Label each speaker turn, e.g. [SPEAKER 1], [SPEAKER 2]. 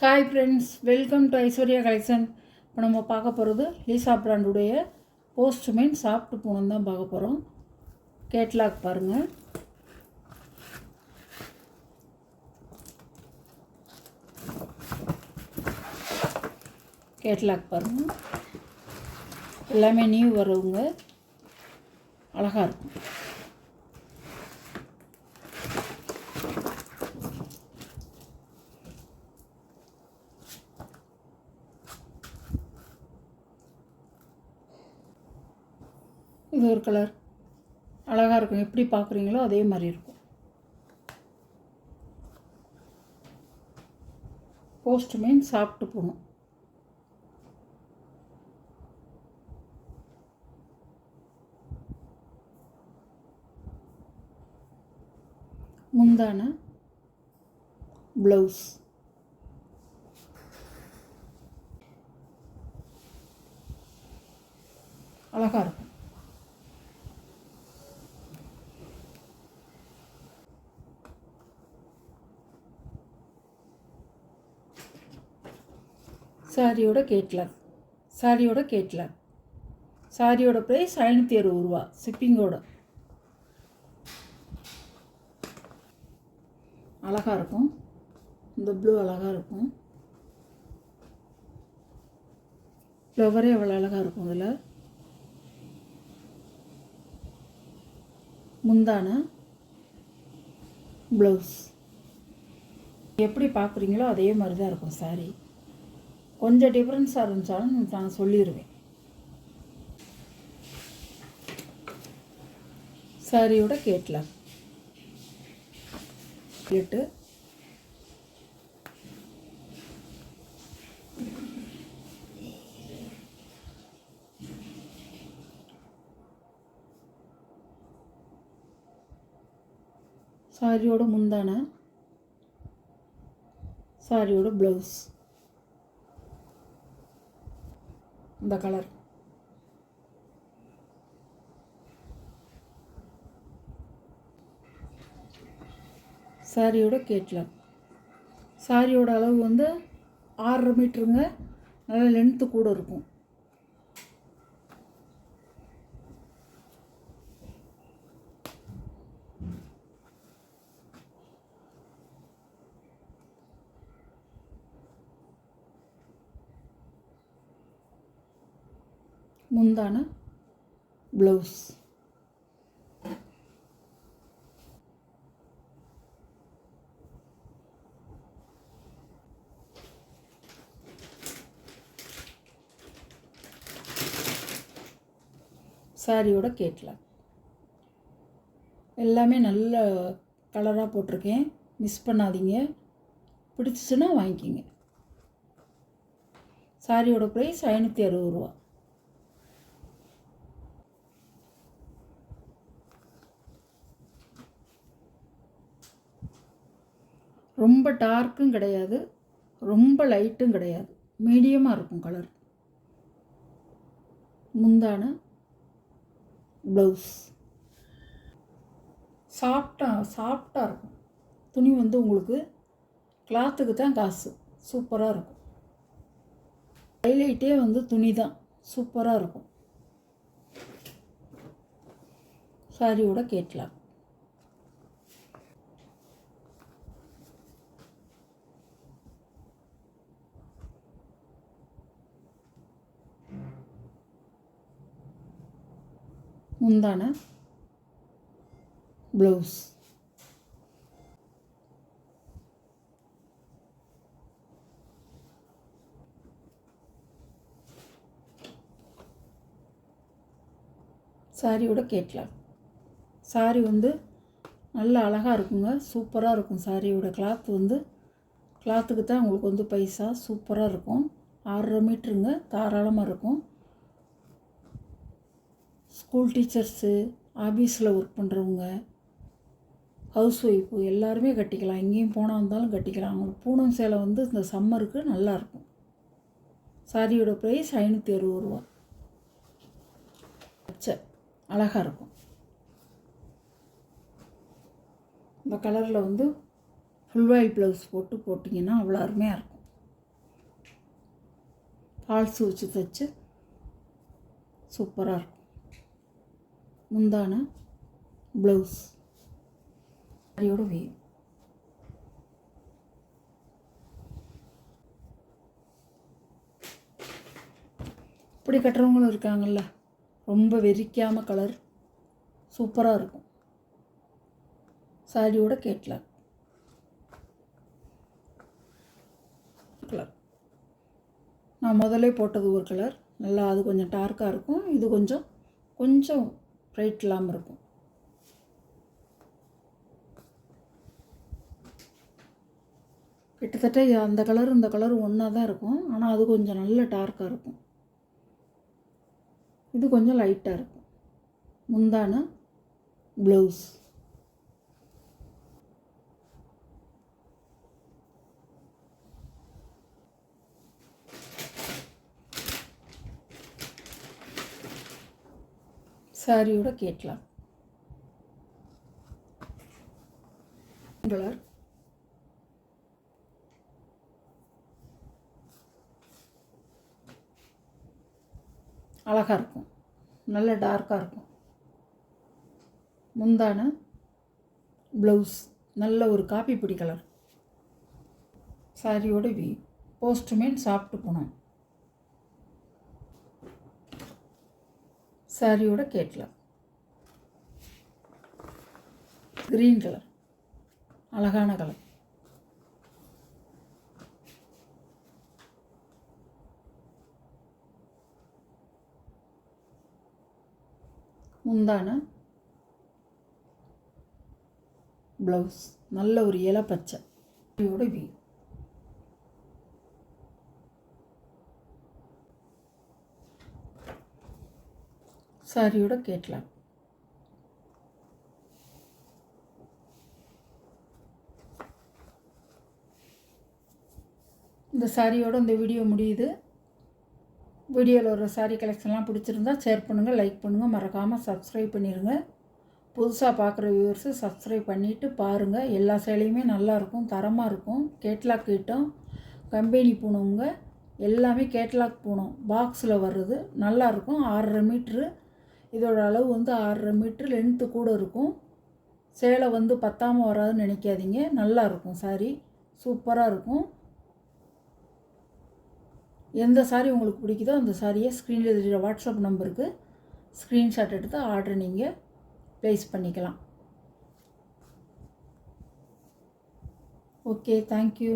[SPEAKER 1] Hi friends, welcome to Aishwarya collection. இப்போ நம்ம பார்க்க போகிறது லீசா பிராண்டுடைய போஸ்ட்மேன் சாஃப்ட் பூனம் தான் பார்க்க போகிறோம். கேட்லாக் பாருங்கள். கேட்லாக் பாருங்கள். எல்லாமே நியூ வரவங்க அழகாக இருக்கும். இது ஒரு கலர் அழகாக இருக்கும். எப்படி பார்க்குறீங்களோ அதே மாதிரி இருக்கும். போஸ்ட்மேன் சாப்பிட்டு போகணும். முந்தான ப்ளவுஸ் அழகாக இருக்கும். சாரியோட கேட்லாக். சாரியோட ப்ரைஸ் 560 ரூபா ஷிப்பிங்கோட. அழகாக இருக்கும். இந்த ப்ளூ அழகாக இருக்கும். ஃப்ளவரே அவ்வளோ அழகாக இருக்கும். இதில் முந்தான ப்ளவுஸ் எப்படி பார்க்குறீங்களோ அதே மாதிரி தான் இருக்கும். சாரி கொஞ்சம் டிஃப்ரென்ஸாக இருந்துச்சாலும் நான் சொல்லிடுவேன். சாரியோட கேட்லாக். சாரியோட முந்தான, சாரியோட ப்ளவுஸ் இந்த கலர். சாரியோட கேட்லாக். சாரியோட அளவு வந்து 6.5 மீட்டருங்க. நல்லா லென்த்து கூட இருக்கும். முந்தான ப்ளவுஸ் சாரியோட கேட்லாக். எல்லாமே நல்ல கலராக போட்டிருக்கேன். மிஸ் பண்ணாதீங்க. பிடிச்சிச்சுன்னா வாங்கிக்கிங்க. சாரியோட ப்ரைஸ் 560 ரூபா. ரொம்ப டார்க்கும் கிடையாது, ரொம்ப லைட்டும் கிடையாது, மீடியமாக இருக்கும் கலர். முந்தான ப்ளவுஸ் சாஃப்டாக இருக்கும். துணி வந்து உங்களுக்கு கிளாத்துக்கு தான் காசு. சூப்பராக இருக்கும். ஹைலைட்டே வந்து துணி தான். சூப்பராக இருக்கும். சாரியோட கேட்லாக். முந்தான ப்ளவுஸ் சாரியோட கேட்லாக். சாரி வந்து நல்ல அழகாக இருக்குங்க. சூப்பராக இருக்கும். சாரியோட கிளாத் வந்து கிளாத்துக்கு தான் உங்களுக்கு வந்து பைசா. சூப்பராக இருக்கும். 6.5 மீட்டருங்க. தாராளமாக இருக்கும். ஸ்கூல் டீச்சர்ஸு, ஆஃபீஸில் ஒர்க் பண்ணுறவங்க, ஹவுஸ் ஒய்ஃபு எல்லாருமே கட்டிக்கலாம். எங்கேயும் போனால் வந்தாலும் கட்டிக்கலாம். அவங்களுக்கு பூனம் சேலை வந்து இந்த சம்மருக்கு நல்லாயிருக்கும். சாரியோட ப்ரைஸ் 560 ரூபா. பச்சை அழகாக இருக்கும். இந்த கலரில் வந்து ஃபுல் வாயில் ப்ளவுஸ் போட்டிங்கன்னா அவ்வளோ அருமையாக இருக்கும். ஃபால்ஸ் வச்சு தைச்சு சூப்பராக இருக்கும். முந்தான ப்ளவுஸ் சாரியோட வேணும். இப்படி கட்டுறவங்களும் இருக்காங்கல்ல, ரொம்ப வெறிக்காமல் கலர் சூப்பராக இருக்கும். சாரியோட கேட்லாக் கலர். நான் முதலே போட்டது ஒரு கலர், நல்லா அது கொஞ்சம் டார்க்காக இருக்கும். இது கொஞ்சம் ப்ரைட் இல்லாமல் இருக்கும். கிட்டத்தட்ட அந்த கலர் இந்த கலர் ஒன்றா தான் இருக்கும். ஆனால் அது கொஞ்சம் நல்ல டார்க்காக இருக்கும். இது கொஞ்சம் லைட்டாக இருக்கும். முந்தான ப்ளவுஸ் சாரியோட கேட்லாக் கலர். அழகாக இருக்கும், நல்ல டார்க்காக இருக்கும். முந்தான ப்ளவுஸ் நல்ல ஒரு காப்பி பொடி கலர். சாரியோட போஸ்ட்மேன் சாப்பிட்டு போனோம். சாரியோட கேட்லாக் க்ரீன் கலர், அழகான கலர். முந்தான ப்ளவுஸ் நல்ல ஒரு இலை பச்சை சாரியோட சாரியோட கேட்லாக். இந்த சாரியோட இந்த வீடியோ முடியுது. வீடியோவில் ஒரு சாரீ கலெக்ஷன்லாம் பிடிச்சிருந்தா ஷேர் பண்ணுங்கள், லைக் பண்ணுங்கள், மறக்காமல் சப்ஸ்கிரைப் பண்ணிடுங்க. புதுசாக பார்க்குற வியூவர்ஸு சப்ஸ்கிரைப் பண்ணிவிட்டு பாருங்கள். எல்லா சேலையுமே நல்லாயிருக்கும், தரமாக இருக்கும். கேட்லாக் ஐட்டம், கம்பெனி பூனவங்க எல்லாமே கேட்லாக் பூனம் பாக்ஸில் வர்றது நல்லாயிருக்கும். 6.5 மீட்ரு இதோட அளவு வந்து 6.5 மீட்ரு லென்த்து கூட இருக்கும். சேலை வந்து பத்தாமல் வராதுன்னு நினைக்காதீங்க, நல்லாயிருக்கும். சாரி சூப்பராக இருக்கும். எந்த சாரீ உங்களுக்கு பிடிக்குதோ அந்த சாரியை ஸ்க்ரீனில் தெரிகிற வாட்ஸ்அப் நம்பருக்கு ஸ்க்ரீன்ஷாட் எடுத்து ஆர்டர் நீங்கள் ப்ளேஸ் பண்ணிக்கலாம். Okay, thank you.